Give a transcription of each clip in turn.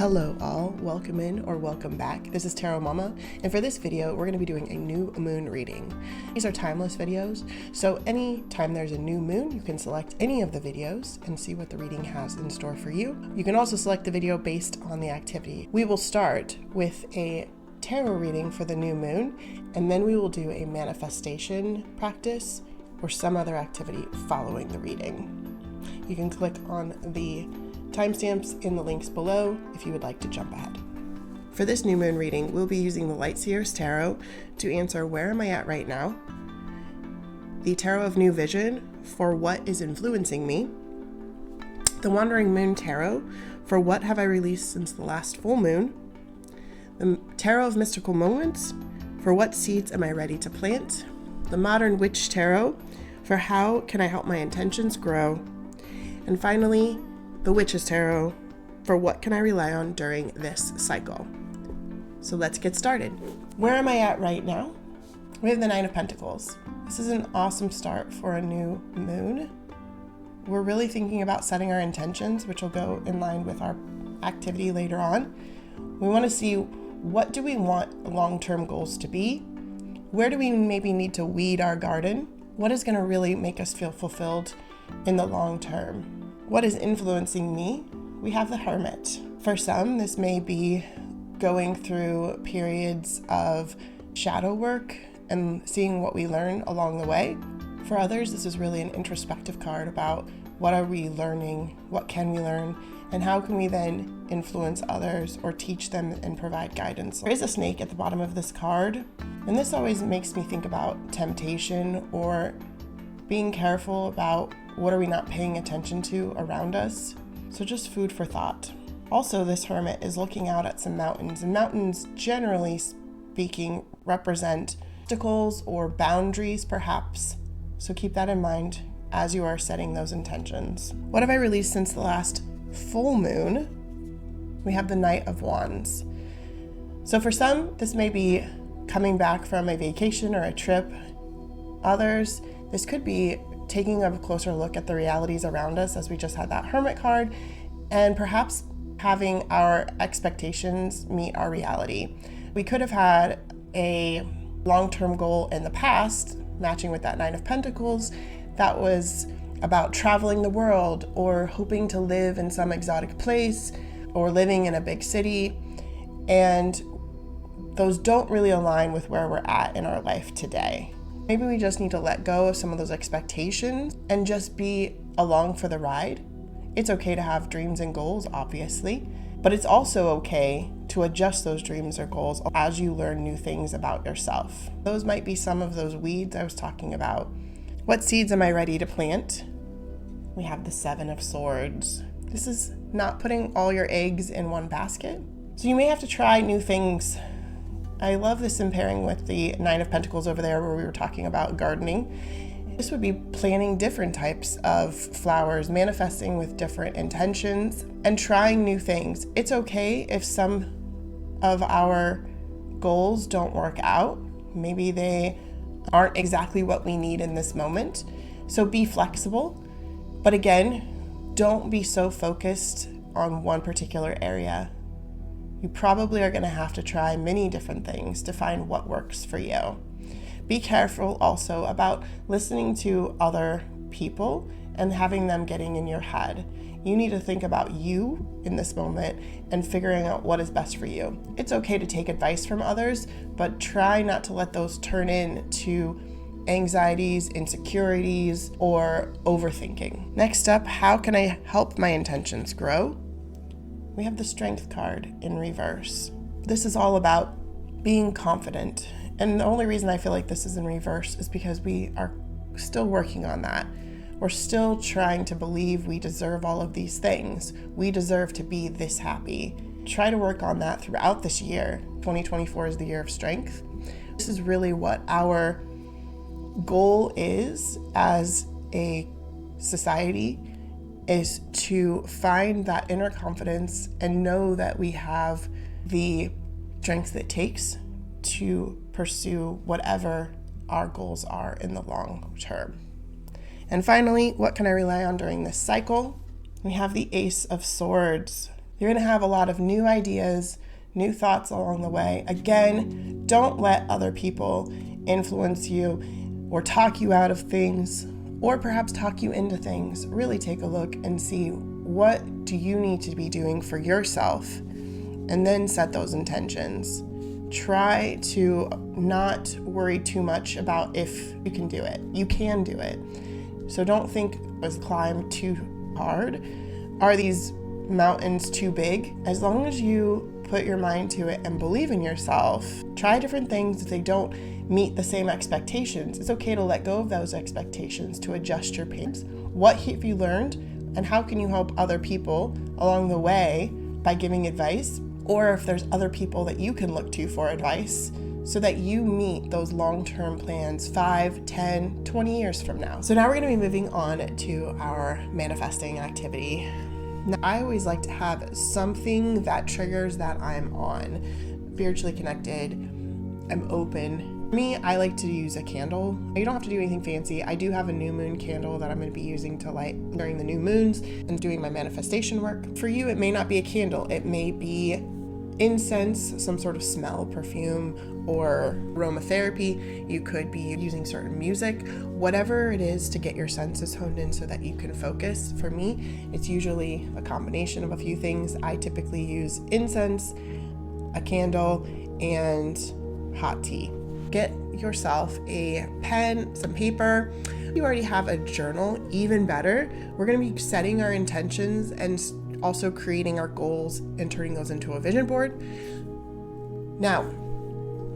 Hello all, welcome in or welcome back. This is Tarot Mama, and for this video, we're going to be doing a new moon reading. These are timeless videos, so anytime there's a new moon, you can select any of the videos and see what the reading has in store for you. You can also select the video based on the activity. We will start with a tarot reading for the new moon, and then we will do a manifestation practice or some other activity following the reading. You can click on the timestamps in the links below if you would like to jump ahead. For this new moon reading, we'll be using the Seer's Tarot to answer where am I at right now, the Tarot of New Vision for what is influencing me, the Wandering Moon Tarot for what have I released since the last full moon, the Tarot of Mystical Moments for what seeds am I ready to plant, the Modern Witch Tarot for how can I help my intentions grow, and finally, the Witch's Tarot for what can I rely on during this cycle. So let's get started. Where am I at right now? We have the Nine of Pentacles. This is an awesome start for a new moon. We're really thinking about setting our intentions, which will go in line with our activity later on. We want to see what do we want long-term goals to be? Where do we maybe need to weed our garden? What is going to really make us feel fulfilled in the long term? What is influencing me? We have the Hermit. For some, this may be going through periods of shadow work and seeing what we learn along the way. For others, this is really an introspective card about what are we learning, what can we learn, and how can we then influence others or teach them and provide guidance. There is a snake at the bottom of this card, and this always makes me think about temptation or being careful about what are we not paying attention to around us. So just food for thought. Also, this Hermit is looking out at some mountains, and mountains, generally speaking, represent obstacles or boundaries perhaps. So keep that in mind as you are setting those intentions. What have I released since the last full moon? We have the Knight of Wands. So for some, this may be coming back from a vacation or a trip. Others, this could be taking a closer look at the realities around us, as we just had that Hermit card, and perhaps having our expectations meet our reality. We could have had a long-term goal in the past, matching with that Nine of Pentacles, that was about traveling the world or hoping to live in some exotic place or living in a big city, and those don't really align with where we're at in our life today. Maybe we just need to let go of some of those expectations and just be along for the ride. It's okay to have dreams and goals, obviously, but it's also okay to adjust those dreams or goals as you learn new things about yourself. Those might be some of those weeds I was talking about. What seeds am I ready to plant? We have the Seven of Swords. This is not putting all your eggs in one basket. So you may have to try new things. I love this in pairing with the Nine of Pentacles over there where we were talking about gardening. This would be planting different types of flowers, manifesting with different intentions, and trying new things. It's okay if some of our goals don't work out. Maybe they aren't exactly what we need in this moment. So be flexible. But again, don't be so focused on one particular area. You probably are going to have to try many different things to find what works for you. Be careful also about listening to other people and having them getting in your head. You need to think about you in this moment and figuring out what is best for you. It's okay to take advice from others, but try not to let those turn into anxieties, insecurities, or overthinking. Next up, how can I help my intentions grow? We have the Strength card in reverse. This is all about being confident. And the only reason I feel like this is in reverse is because we are still working on that. We're still trying to believe we deserve all of these things. We deserve to be this happy. Try to work on that throughout this year. 2024 is the year of strength. This is really what our goal is as a society, is to find that inner confidence and know that we have the strength it takes to pursue whatever our goals are in the long term. And finally, what can I rely on during this cycle? We have the Ace of Swords. You're going to have a lot of new ideas, new thoughts along the way. Again, don't let other people influence you or talk you out of things, or perhaps talk you into things. Really take a look and see, what do you need to be doing for yourself, and then set those intentions. Try to not worry too much about if you can do it. You can do it. So don't think it's climb too hard. Are these mountains too big? As long as you put your mind to it and believe in yourself, try different things. If they don't meet the same expectations, it's okay to let go of those expectations, to adjust your pace. What have you learned, and how can you help other people along the way by giving advice? Or if there's other people that you can look to for advice, so that you meet those long-term plans 5, 10, 20 years from now. So now we're going to be moving on to our manifesting activity. Now, I always like to have something that triggers that I'm on, spiritually connected, I'm open. For me, I like to use a candle. You don't have to do anything fancy. I do have a new moon candle that I'm going to be using to light during the new moons and doing my manifestation work. For you, it may not be a candle. It may be incense, some sort of smell, perfume, or aromatherapy. You could be using certain music, whatever it is to get your senses honed in so that you can focus. For me, it's usually a combination of a few things. I typically use incense, a candle, and hot tea. Get yourself a pen, some paper. You already have a journal, even better. We're going to be setting our intentions and also creating our goals and turning those into a vision board. Now,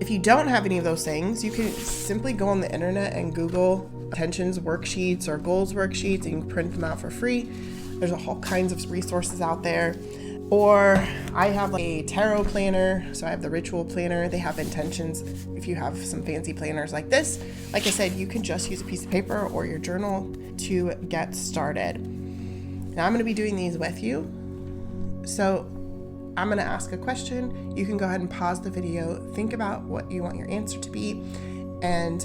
if you don't have any of those things, you can simply go on the internet and Google intentions worksheets or goals worksheets, and you can print them out for free. There's all kinds of resources out there. Or I have a tarot planner, so I have the ritual planner. They have intentions. If you have some fancy planners like this, like I said, you can just use a piece of paper or your journal to get started. Now I'm going to be doing these with you. So I'm going to ask a question. You can go ahead and pause the video, think about what you want your answer to be, and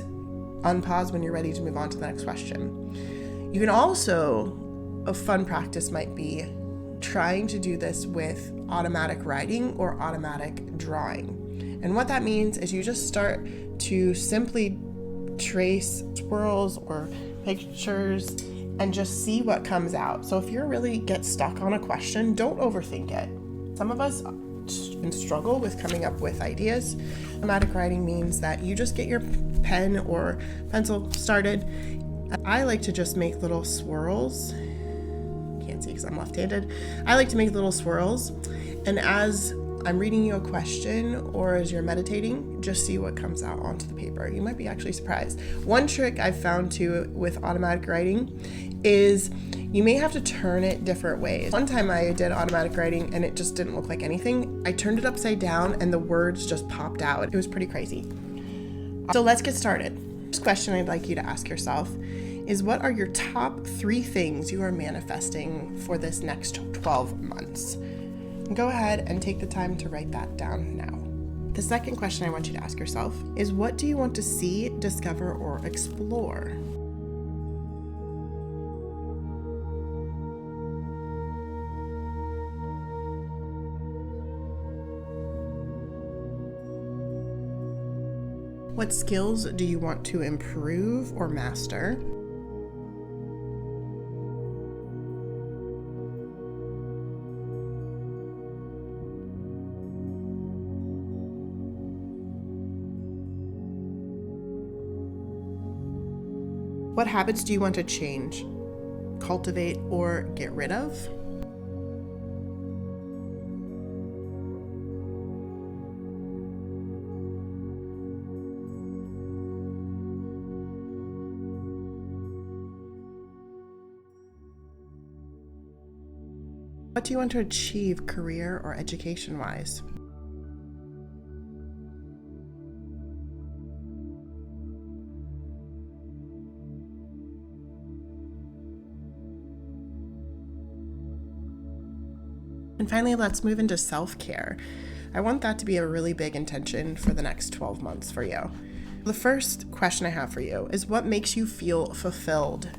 unpause when you're ready to move on to the next question. You can also, a fun practice might be trying to do this with automatic writing or automatic drawing. And what that means is you just start to simply trace swirls or pictures and just see what comes out. So if you really get stuck on a question, don't overthink it. Some of us struggle with coming up with ideas. Automatic writing means that you just get your pen or pencil started. I like to just make little swirls. Can't see because I'm left-handed. I like to make little swirls, and as I'm reading you a question or as you're meditating, just see what comes out onto the paper. You might be actually surprised. One trick I've found too with automatic writing is you may have to turn it different ways. One time I did automatic writing and it just didn't look like anything. I turned it upside down and the words just popped out. It was pretty crazy. So let's get started. First question I'd like you to ask yourself is, what are your top 3 things you are manifesting for this next 12 months? Go ahead and take the time to write that down now. The second question I want you to ask yourself is, what do you want to see, discover, or explore? What skills do you want to improve or master? What habits do you want to change, cultivate, or get rid of? What do you want to achieve career or education-wise? And finally, let's move into self-care. I want that to be a really big intention for the next 12 months for you. The first question I have for you is, what makes you feel fulfilled?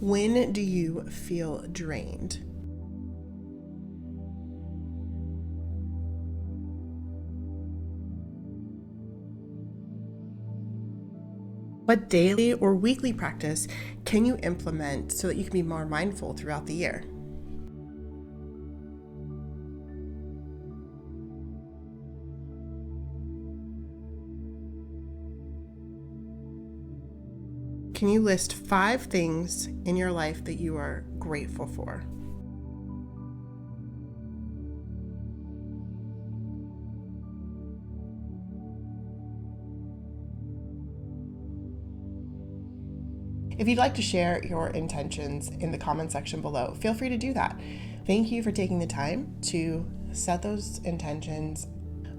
When do you feel drained? What daily or weekly practice can you implement so that you can be more mindful throughout the year? Can you list 5 things in your life that you are grateful for? If you'd like to share your intentions in the comment section below, feel free to do that. Thank you for taking the time to set those intentions.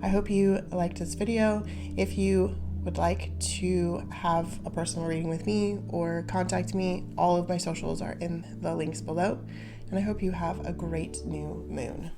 I hope you liked this video. If you would like to have a personal reading with me or contact me, all of my socials are in the links below. And I hope you have a great new moon.